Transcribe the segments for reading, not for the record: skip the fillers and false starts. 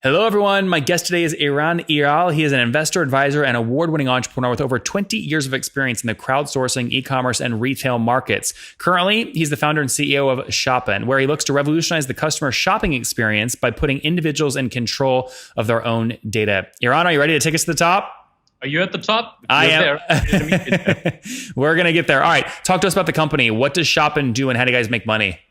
Hello, everyone. My guest today is Eran Eyal. He is an investor, advisor, and award-winning entrepreneur with over 20 years of experience in the crowdsourcing, e-commerce, and retail markets. Currently, he's the founder and CEO of Shopin, where he looks to revolutionize the customer shopping experience by putting individuals in control of their own data. Eran, are you ready to take us to the top? Are you at the top? I am. We're going to get there. All right. Talk to us about the company. What does Shopin do, and how do you guys make money?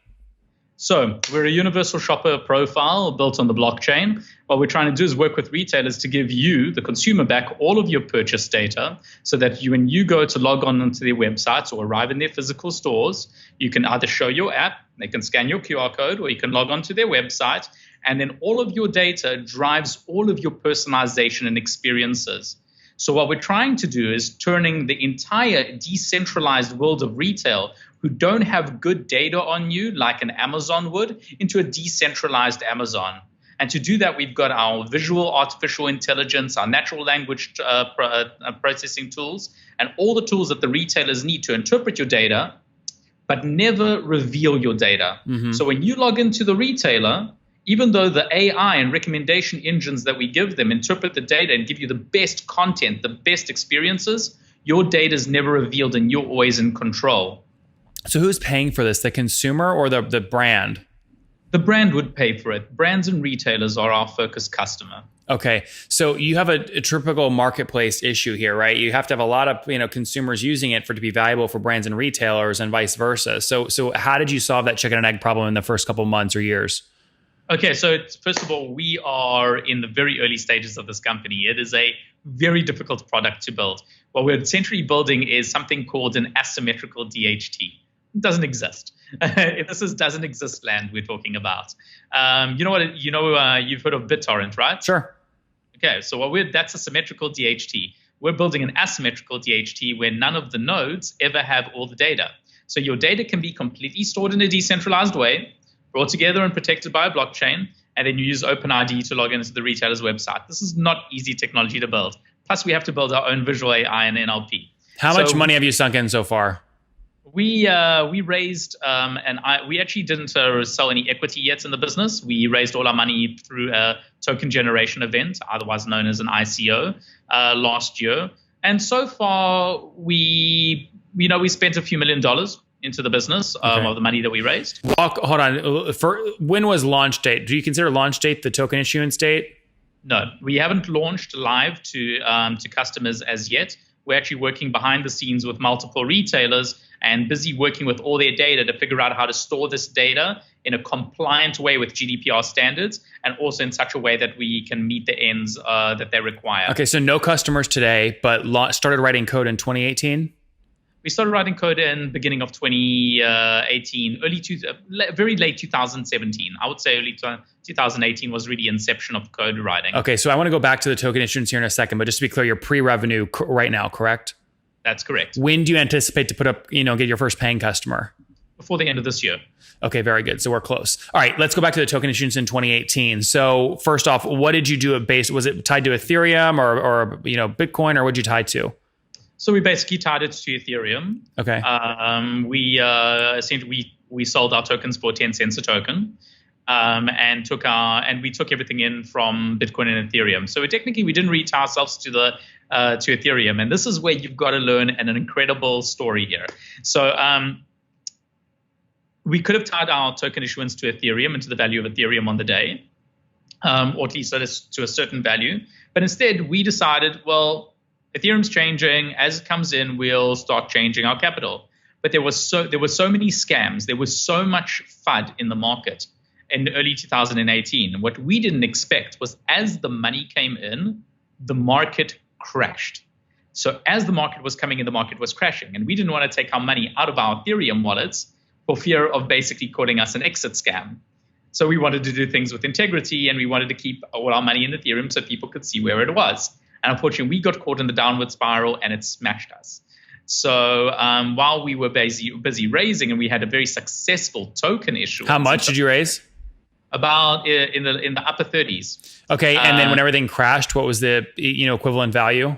So we're a universal shopper profile built on the blockchain. What we're trying to do is work with retailers to give you, the consumer, back all of your purchase data so that when you go to log on onto their websites or arrive in their physical stores, you can either show your app, they can scan your QR code, or you can log on to their website. And then all of your data drives all of your personalization and experiences. So what we're trying to do is turning the entire decentralized world of retail who don't have good data on you like an Amazon would into a decentralized Amazon. And to do that, we've got our visual artificial intelligence, our natural language processing tools, and all the tools that the retailers need to interpret your data, but never reveal your data. Mm-hmm. So when you log into the retailer, even though the AI and recommendation engines that we give them interpret the data and give you the best content, the best experiences, your data is never revealed and you're always in control. So who's paying for this, the consumer or the brand? The brand would pay for it. Brands and retailers are our focus customer. Okay. So you have a typical marketplace issue here, right? You have to have a lot of consumers using it for it to be valuable for brands and retailers and vice versa. So how did you solve that chicken and egg problem in the first couple of months or years? Okay, so first of all, we are in the very early stages of this company. It is a very difficult product to build. What we're essentially building is something called an asymmetrical DHT. It doesn't exist. This is doesn't exist land we're talking about. You've heard of BitTorrent, right? Sure. Okay, so that's a symmetrical DHT. We're building an asymmetrical DHT where none of the nodes ever have all the data. So your data can be completely stored in a decentralized way, brought together and protected by a blockchain, and then you use OpenID to log into the retailer's website. This is not easy technology to build. Plus, we have to build our own visual AI and NLP. How much money have you sunk in so far? We raised, we actually didn't sell any equity yet in the business. We raised all our money through a token generation event, otherwise known as an ICO, last year. And so far, we spent a few $1 million into the business of the money that we raised. Hold on. When was launch date? Do you consider launch date the token issuance date? No, we haven't launched live to customers as yet. We're actually working behind the scenes with multiple retailers and busy working with all their data to figure out how to store this data in a compliant way with GDPR standards and also in such a way that we can meet the ends that they require. Okay, so no customers today, but started writing code in 2018? We started writing code in beginning of 2018, very late 2017. I would say early 2018 was really inception of code writing. Okay, so I want to go back to the token issuance here in a second, but just to be clear, you're pre-revenue right now, correct? That's correct. When do you anticipate to put up, get your first paying customer? Before the end of this year. Okay, very good. So we're close. All right, let's go back to the token issuance in 2018. So first off, what did you do at base? Was it tied to Ethereum or Bitcoin, or what did you tie to? So we basically tied it to Ethereum. Okay. We sold our tokens for 10 cents a token, and we took everything in from Bitcoin and Ethereum. So we didn't tie ourselves to Ethereum, and this is where you've got to learn an incredible story here. So we could have tied our token issuance to Ethereum and to the value of Ethereum on the day, or at least to a certain value. But instead, we decided, well, Ethereum's changing. As it comes in, we'll start changing our capital. But there were so many scams. There was so much FUD in the market in early 2018. And what we didn't expect was as the money came in, the market crashed. So as the market was coming in, the market was crashing. And we didn't want to take our money out of our Ethereum wallets for fear of basically calling us an exit scam. So we wanted to do things with integrity, and we wanted to keep all our money in Ethereum so people could see where it was. And unfortunately, we got caught in the downward spiral and it smashed us. So while we were busy raising, and we had a very successful token issue. How much did you raise? About in the upper 30s. Okay, and then when everything crashed, what was the equivalent value?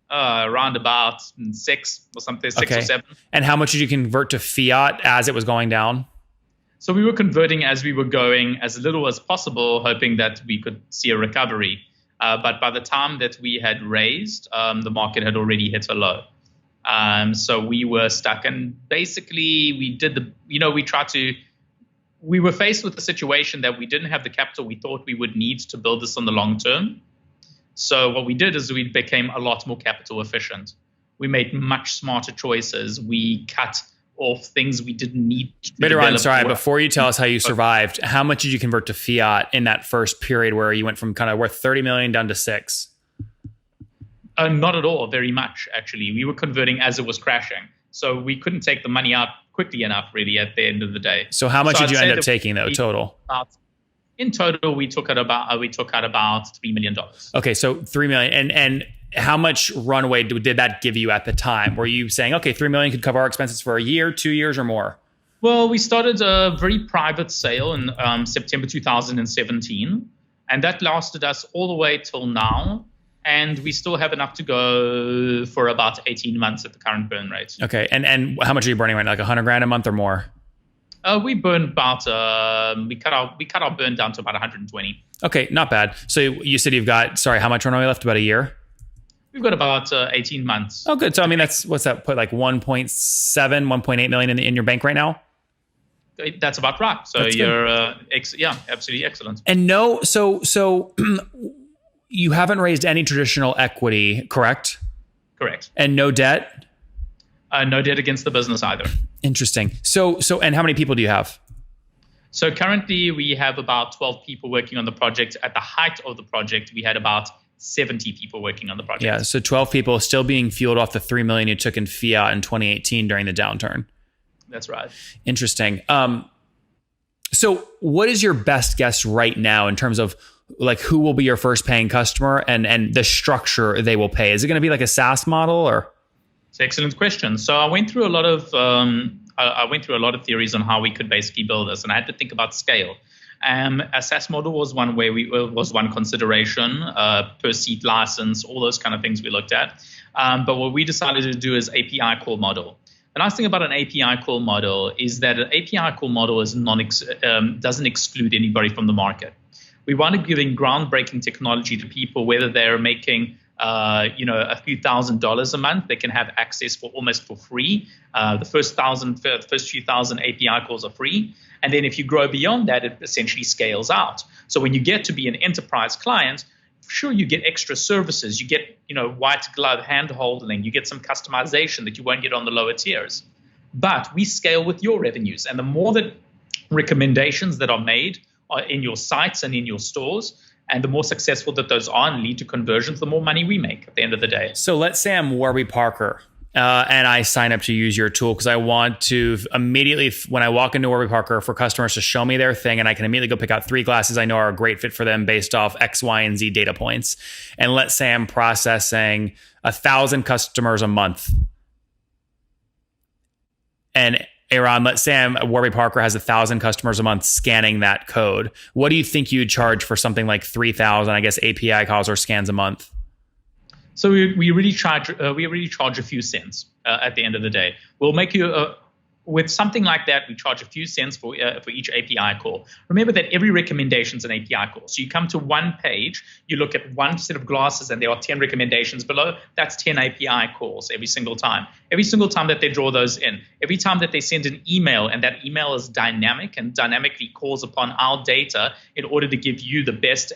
Around about 6 or something, 6 or 7. And how much did you convert to fiat as it was going down? So we were converting as we were going, as little as possible, hoping that we could see a recovery. But by the time that we had raised, the market had already hit a low. So we were stuck. And basically, we were faced with a situation that we didn't have the capital we thought we would need to build this on the long term. So what we did is we became a lot more capital efficient. We made much smarter choices. We cut off things we didn't need to Eran, sorry, before you tell us how you survived, how much did you convert to fiat in that first period where you went from kind of worth 30 million down to 6? Not at all, very much, actually. We were converting as it was crashing. So we couldn't take the money out quickly enough, really, at the end of the day. So how much did you end up taking, though, total? In total, we took out about $3 million. Okay, so $3 million. And how much runway did that give you at the time? Were you saying, okay, $3 million could cover our expenses for a year, 2 years, or more? Well, we started a very private sale in September 2017, and that lasted us all the way till now. And we still have enough to go for about 18 months at the current burn rate. Okay, and how much are you burning right now? Like $100,000 a month or more? We burned about we cut our burn down to about 120. Okay, not bad. So you said you've got, sorry, how much runway left? About a year? We've got about 18 months. Oh, good. So I mean, what's that put, like 1.7, 1.8 million in your bank right now? That's about right. So you're absolutely excellent. And so you haven't raised any traditional equity, correct? Correct. And no debt? No debt against the business either. Interesting. So, and how many people do you have? So currently we have about 12 people working on the project. At the height of the project, we had about 70 people working on the project. Yeah, so 12 people still being fueled off the $3 million you took in fiat in 2018 during the downturn. That's right. Interesting. So what is your best guess right now in terms of like who will be your first paying customer and the structure they will pay? Is it going to be like a SaaS model or? It's an excellent question. So I went through a lot of theories on how we could basically build this, and I had to think about scale. A SaaS model was one way was one consideration, per seat license, all those kind of things we looked at. But what we decided to do is API call model. The nice thing about an API call model is that an API call model is doesn't exclude anybody from the market. We wanted giving groundbreaking technology to people, whether they're making a few $1,000s a month, they can have access for almost for free. The first few thousand API calls are free. And then if you grow beyond that, it essentially scales out. So when you get to be an enterprise client, sure, you get extra services. You get, white glove hand holding. You get some customization that you won't get on the lower tiers. But we scale with your revenues. And the more that recommendations that are made in your sites and in your stores, and the more successful that those are and lead to conversions, the more money we make at the end of the day. So let's say I'm Warby Parker and I sign up to use your tool because I want to immediately, when I walk into Warby Parker, for customers to show me their thing, and I can immediately go pick out 3 glasses I know are a great fit for them based off X, Y, and Z data points. And let's say I'm processing 1,000 customers a month. And Eran, let's say Warby Parker has 1,000 customers a month scanning that code. What do you think you'd charge for something like 3,000, I guess, API calls or scans a month? So we really charge a few cents at the end of the day. We'll make you with something like that. We charge a few cents for each API call. Remember that every recommendation is an API call. So you come to one page, you look at one set of glasses, and there are 10 recommendations below. That's 10 API calls every single time. Every single time that they draw those in, every time that they send an email, and that email is dynamic and dynamically calls upon our data in order to give you the best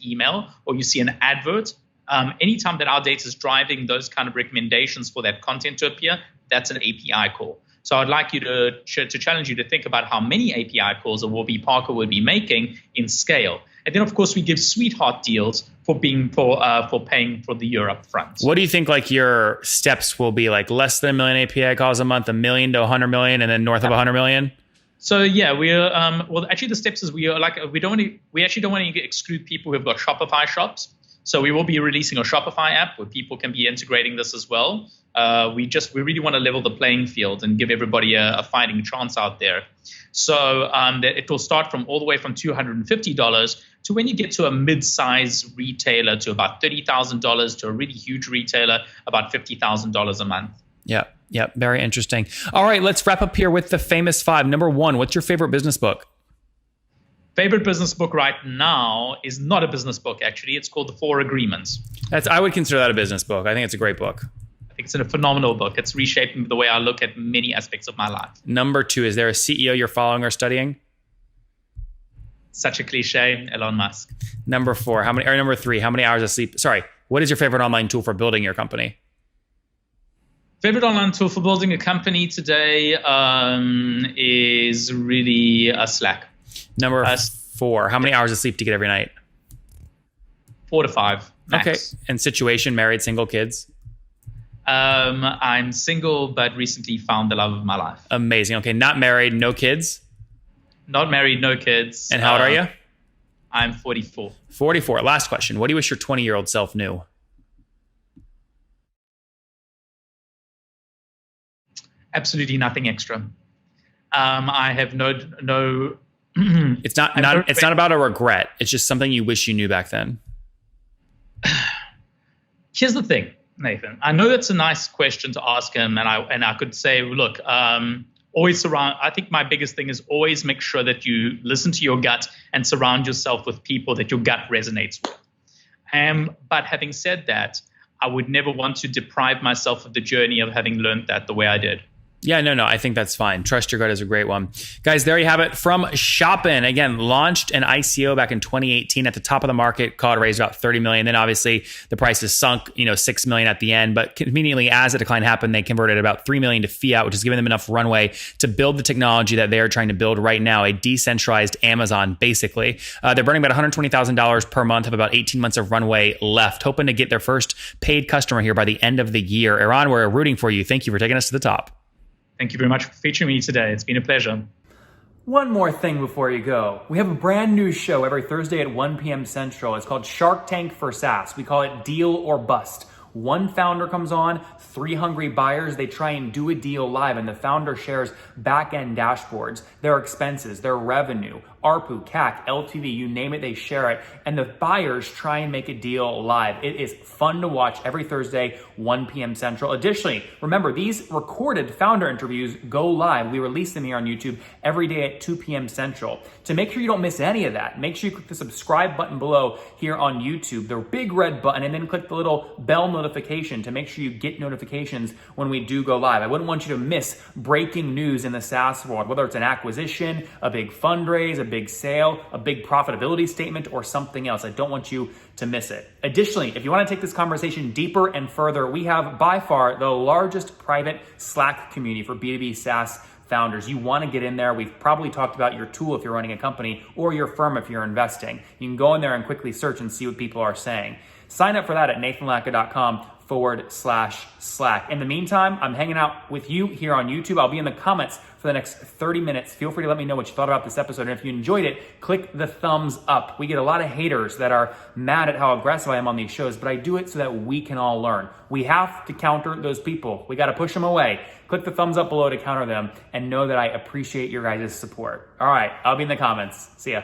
email, or you see an advert. Anytime that our data is driving those kind of recommendations for that content to appear, that's an API call. So I'd like you to challenge you to think about how many API calls a Warby Parker would be making in scale. And then, of course, we give sweetheart deals for paying for the year up front. What do you think like your steps will be? Like less than 1 million API calls a month, 1 million to 100 million, and then north of 100 million? So yeah, we're actually the steps is we actually don't want to exclude people who have got Shopify shops. So we will be releasing a Shopify app where people can be integrating this as well. We really want to level the playing field and give everybody a fighting chance out there. So it will start from all the way from $250 to when you get to a mid-size retailer to about $30,000 to a really huge retailer, about $50,000 a month. Yeah. Yep. Very interesting. All right. Let's wrap up here with the famous five. Number one, what's your favorite business book? Favorite business book right now is not a business book, actually. It's called The Four Agreements. I would consider that a business book. I think it's a great book. I think it's a phenomenal book. It's reshaping the way I look at many aspects of my life. Number two, is there a CEO you're following or studying? Such a cliche, Elon Musk. Number three, how many hours of sleep? Sorry, what is your favorite online tool for building your company? Favorite online tool for building a company today is really Slack. Number four, how many hours of sleep do you get every night? 4 to 5 max. Okay. And situation, married, single, kids? I'm single, but recently found the love of my life. Amazing. Okay. Not married, no kids? Not married, no kids. And how old are you? I'm 44. 44. Last question. What do you wish your 20-year-old self knew? Absolutely nothing extra. I have no. It's not about a regret. It's just something you wish you knew back then. Here's the thing, Nathan. I know that's a nice question to ask him, and I could say, look, always surround. I think my biggest thing is always make sure that you listen to your gut and surround yourself with people that your gut resonates with. But having said that, I would never want to deprive myself of the journey of having learned that the way I did. Yeah, no, I think that's fine. Trust your gut is a great one. Guys, there you have it from Shopin. Again, launched an ICO back in 2018 at the top of the market, called raised about 30 million. Then obviously the price has sunk, 6 million at the end. But conveniently, as the decline happened, they converted about 3 million to fiat, which has given them enough runway to build the technology that they are trying to build right now, a decentralized Amazon, basically. They're burning about $120,000 per month, have about 18 months of runway left, hoping to get their first paid customer here by the end of the year. Eran, we're rooting for you. Thank you for taking us to the top. Thank you very much for featuring me today. It's been a pleasure. One more thing before you go. We have a brand new show every Thursday at 1 p.m. Central. It's called Shark Tank for SaaS. We call it Deal or Bust. One founder comes on, 3 hungry buyers, they try and do a deal live, and the founder shares back-end dashboards, their expenses, their revenue, ARPU, CAC, LTV, you name it, they share it, and the buyers try and make a deal live. It is fun to watch every Thursday, 1 p.m. Central. Additionally, remember, these recorded founder interviews go live. We release them here on YouTube every day at 2 p.m. Central. To make sure you don't miss any of that, make sure you click the subscribe button below here on YouTube, the big red button, and then click the little bell notification to make sure you get notifications when we do go live. I wouldn't want you to miss breaking news in the SaaS world, whether it's an acquisition, a big fundraise, a big sale, a big profitability statement, or something else. I don't want you to miss it. Additionally, if you want to take this conversation deeper and further, we have by far the largest private Slack community for B2B SaaS founders. You want to get in there. We've probably talked about your tool if you're running a company or your firm if you're investing. You can go in there and quickly search and see what people are saying. Sign up for that at nathanlatka.com/Slack. In the meantime, I'm hanging out with you here on YouTube. I'll be in the comments for the next 30 minutes. Feel free to let me know what you thought about this episode. And if you enjoyed it, click the thumbs up. We get a lot of haters that are mad at how aggressive I am on these shows, but I do it so that we can all learn. We have to counter those people. We got to push them away. Click the thumbs up below to counter them and know that I appreciate your guys' support. All right, I'll be in the comments. See ya.